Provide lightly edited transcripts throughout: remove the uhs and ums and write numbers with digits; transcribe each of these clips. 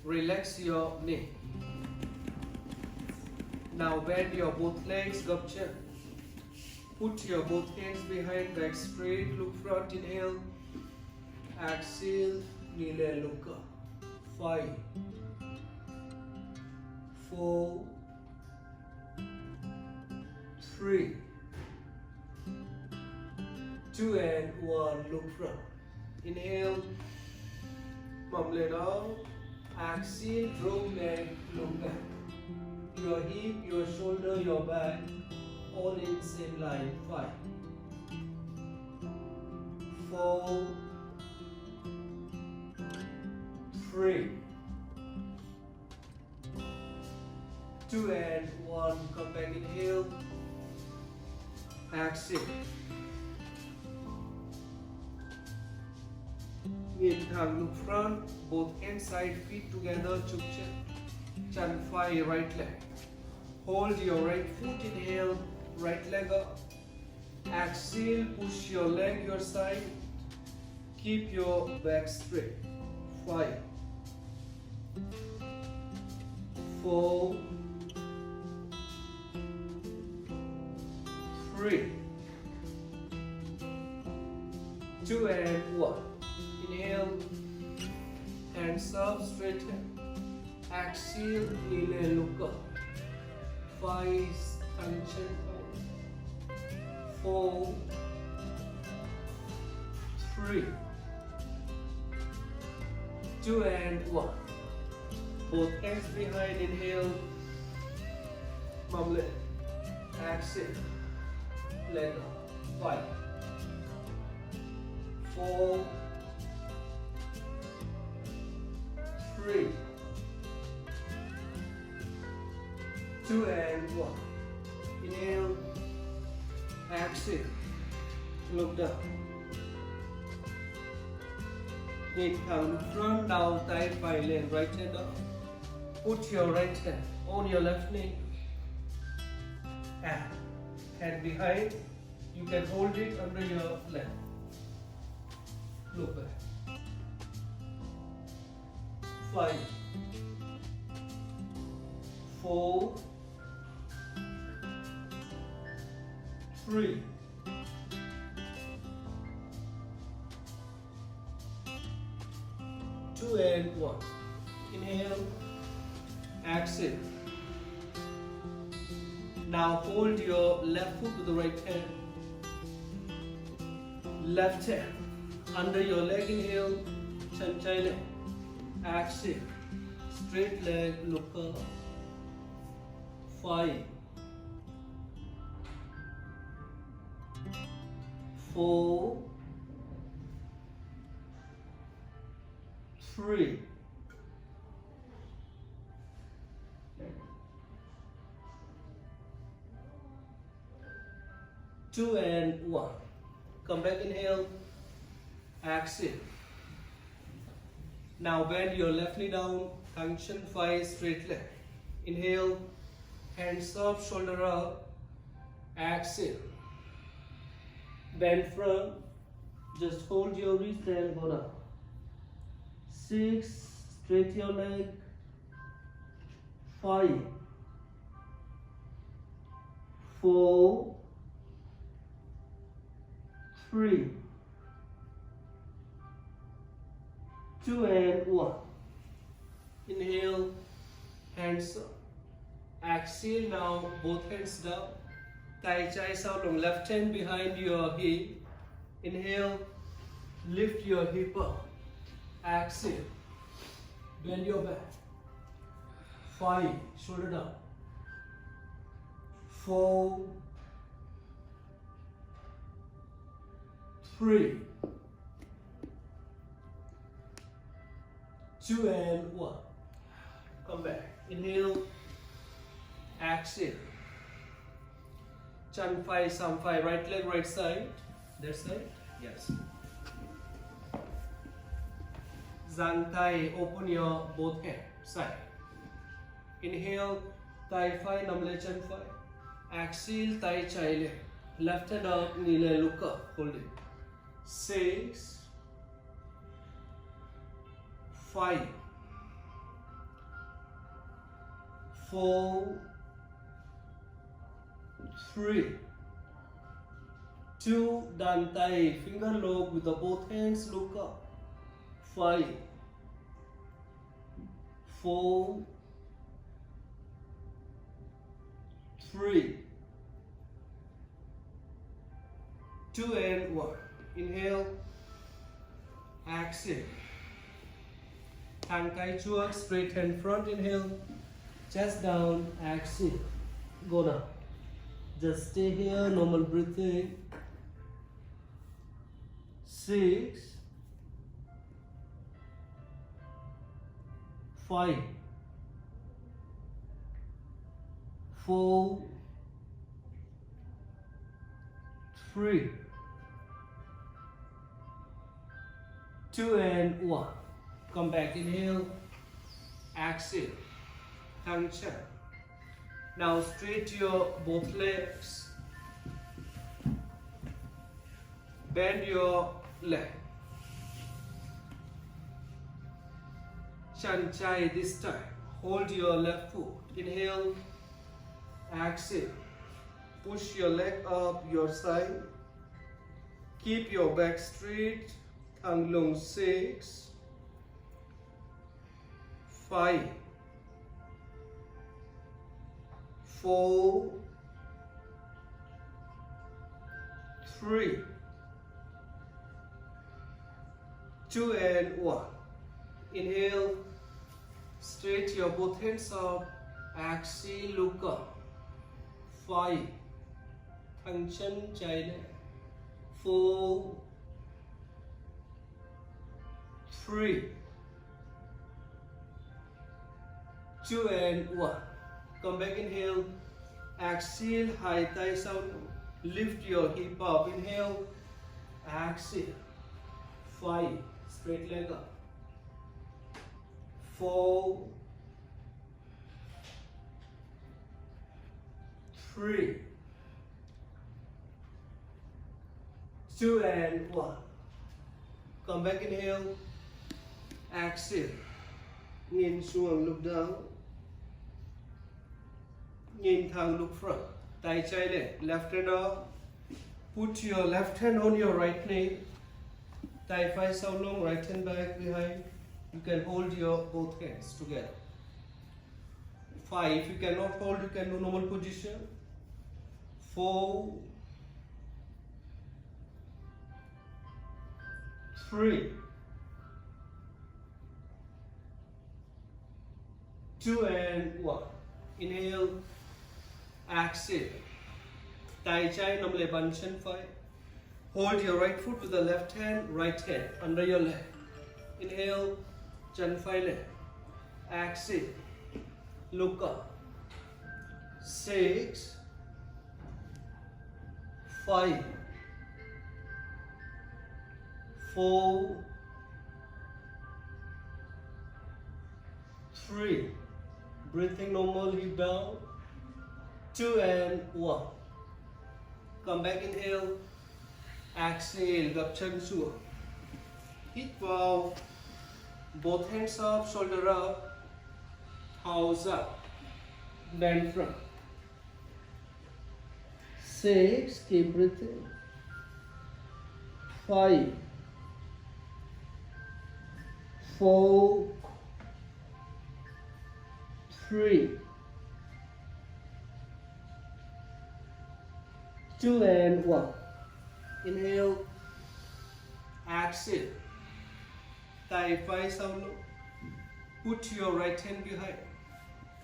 Relax your knee. Now bend your both legs, gupcha. Put your both hands behind, back straight, look front, inhale. Exhale, knee look up. 5, 4, 3, 2 and 1, look front. Inhale, mumble down. Exhale, drop leg, look back. Your hip, your shoulder, your back, all in same line. 5, 4, 3, 2 and 1. Come back, inhale. Exhale. Inhale, look front. Both inside feet together. Chukcha. Chanfai, right leg. Hold your right foot. Inhale. Right leg up. Exhale. Push your leg your side. Keep your back straight. 5, 4, 3, 2 and 1. Inhale, hands up, straight hand. Exhale, knee look up. 5, tension. 4, 3, 2 and 1. Both hands behind, inhale. Mumble. Exhale. Leg up. 5, 4, 3, 2 and 1. Inhale. Exhale. Look down. Inhale, look front, down, tight, violin, right hand up. Put your right hand on your left knee. And hand behind. You can hold it under your left. Look back. 5, 4, 3, 2 and 1. Inhale, exhale. Now hold your left foot to the right hand. Left hand under your leg. Inhale, chanchai leg. Exhale, straight leg, look up. 5, 4, 3, 2 and 1. Come back, inhale, exhale. Now bend your left knee down, function 5, straight leg. Inhale, hands up, shoulder up, exhale. Bend front, just hold your wrist and go down. 6, straight your leg. 5, 4, 3, 2 and 1. Inhale, hands up. Exhale, now both hands down. Tai Chi sound on left hand behind your hip. Inhale, lift your hip up. Exhale, bend your back. 5, shoulder down. 4, 3, 2 and 1. Come back. Inhale, exhale. Chan 5, Sam 5. Right leg, right side. That side. Yes. Zang Thai. Open your both hands. Side. Inhale, Thai 5, Namle Chan 5. Exhale, Tai Chi leg. Left hand up, knee look up. Hold it. 6, 5, 4, 3, 2, đàn tay, finger lock with the both hands, look up. 5, 4, 3, 2 and 1. Inhale, exhale. Thang kai chuak, straight hand front, inhale, chest down, exhale. Go down. Just stay here, normal breathing. 6, 5, 4, 3, 2 and 1. Come back, inhale, exhale, tongue chin. Now straight your both legs, bend your leg. Chan chai this time. Hold your left foot. Inhale, exhale. Push your leg up your side. Keep your back straight. Thang long. 6, 5, 4, 3, 2 and 1. Inhale, straight your both hands up. Exhale, look up. 5, thang chân chai le. 4, 3, 2 and 1. Come back, inhale, exhale, high thigh sound. Lift your hip up, inhale, exhale. 5, straight leg up. 4, 3, 2 and 1. Come back, inhale, exhale. Nhìn xuống, look down. Nhìn thẳng, look front. Tay chai le, left hand up. Put your left hand on your right knee. Tay phải sau lưng, right hand back behind. You can hold your both hands together. 5, if you cannot hold, you can do normal position. 4, 3, 2 and 1. Inhale, exhale. Tai chai nam le ban chân phải. Hold your right foot with the left hand under your leg. Inhale, chân phải le. Exhale, look up. 6, 5, 4, 3. Breathing normal, hip down. 2 and 1. Come back, inhale. Exhale, gập chân xuống. Hít vào. Both hands up, shoulder up. House up. Bend front. 6, keep breathing. 5, 4, 3, 2 and 1. Inhale, exhale. Tay phải sau lưng. Put your right hand behind.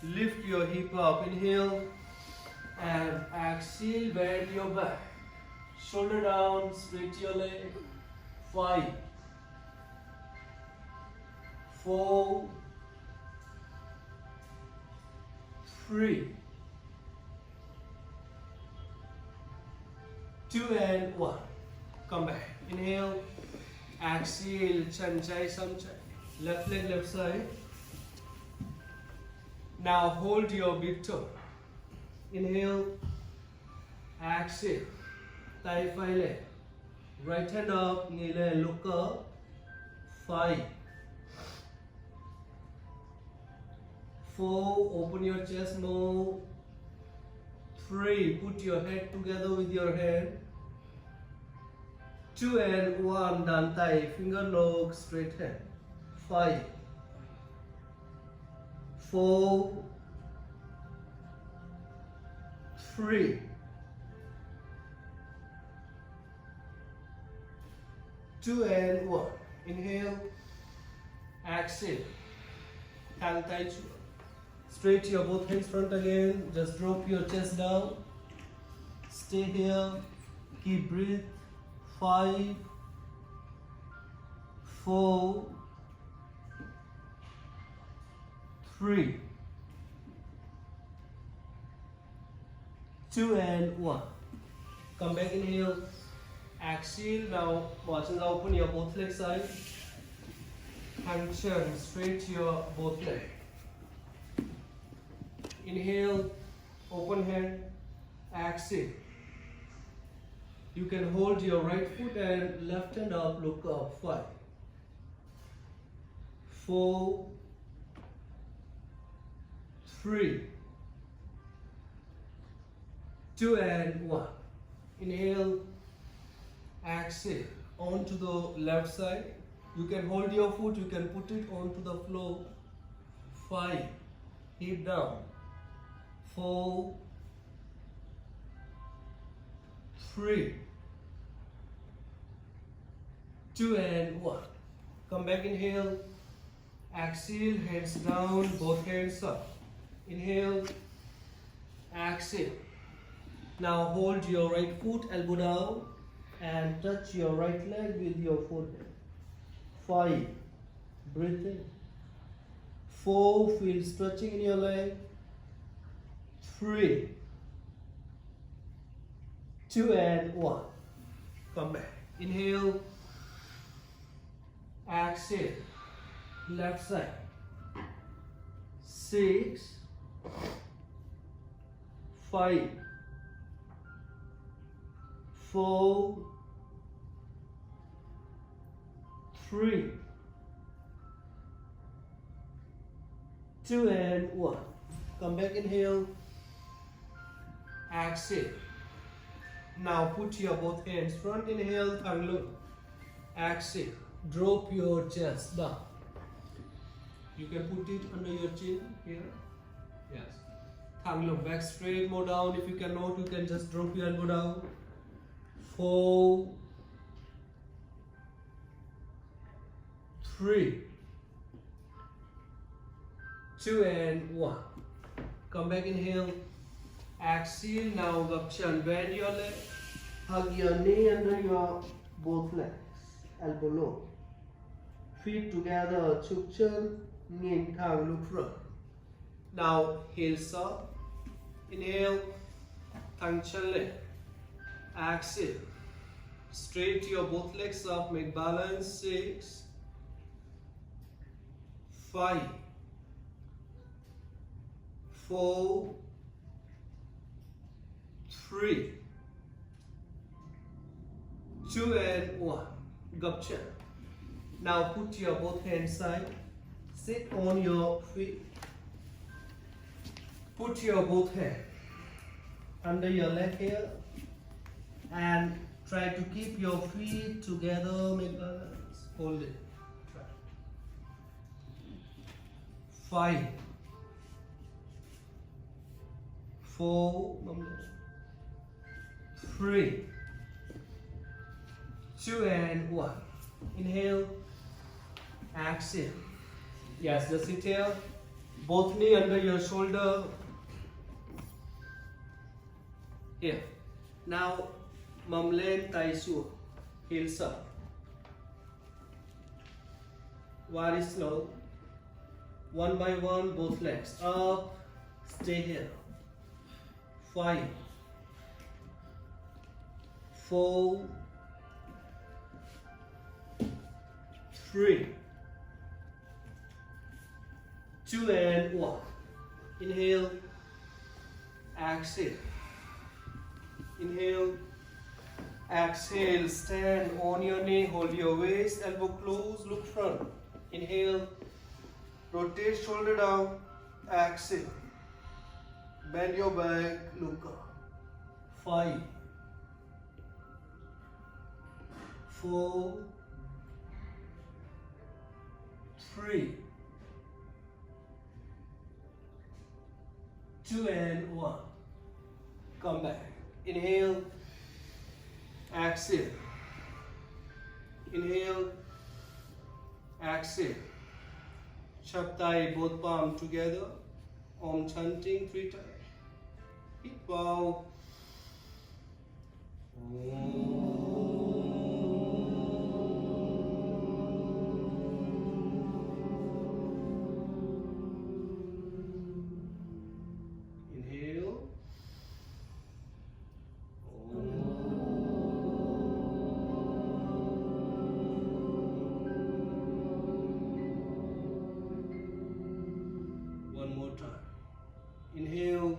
Lift your hip up. Inhale and exhale. Bend your back. Shoulder down. Straight your leg. 5, 4, 3, 2 and 1. Come back. Inhale. Exhale. Chan chai, sam chai. Left leg, left side. Now hold your big toe. Inhale. Exhale. Tai phải le. Right hand up. Knee le. Look up. 5, 4, open your chest more. 3, put your head together with your hand. 2 and 1, done thigh, finger lock, straight hand. 5, 4, 3, 2 and 1. Inhale, exhale. Thang tai chu. Straight your both hands front again. Just drop your chest down. Stay here. Keep breathe. 5, 4, 3, 2 and 1. Come back, inhale, exhale. Now watch and open your both leg side. Hang chin, straight your both leg. Inhale, open hand, exhale. You can hold your right foot and left hand up, look up. 5, 4, 3, 2 and 1. Inhale, exhale. Onto the left side. You can hold your foot, you can put it onto the floor. 5, hip down. 4, 3, 2 and 1. Come back, inhale, exhale, hands down, both hands up. Inhale, exhale. Now hold your right foot, elbow down, and touch your right leg with your forehead. 5, breathe in. 4, feel stretching in your leg. 3, 2 and 1. Come back. Inhale, exhale. Left side. 6, 5, 4, 3, 2 and 1. Come back, inhale, exhale. Now put your both hands front, inhale, thang look, exhale. Drop your chest down. You can put it under your chin here. Yes. Thang look, back straight, more down. If you cannot, you can just drop your elbow down. 4, 3, 2 and 1. Come back, inhale, exhale. Now Gapchan, bend your leg, hug your knee under your both legs, elbow low, feet together, chukchan, knee thang, look front. Now heels up, inhale, thang chan leg, exhale, straight your both legs up, make balance. 6, 5, 4, 3, 2 and 1. Gapcha. Now put your both hands side. Sit on your feet. Put your both hands under your leg here and try to keep your feet together. Make balance. Hold it. Try. 5, 4, 3, 2 and 1. Inhale, exhale. Yes, just sit here. Both knee under your shoulder. Here. Now, Mamlen Taisu. Heels up. Very slow. One by one, both legs up. Stay here. 5, 4, 3, 2 and 1. Inhale, exhale. Inhale, exhale. Stand on your knee, hold your waist, elbow close, look front. Inhale, rotate shoulder down. Exhale. Bend your back, look up. 5, 4, 3, 2 and 1. Come back. Inhale. Exhale. Inhale. Exhale. Chaptai, both palms together. Om chanting 3 times. Hip bow. Inhale. One more time. Inhale.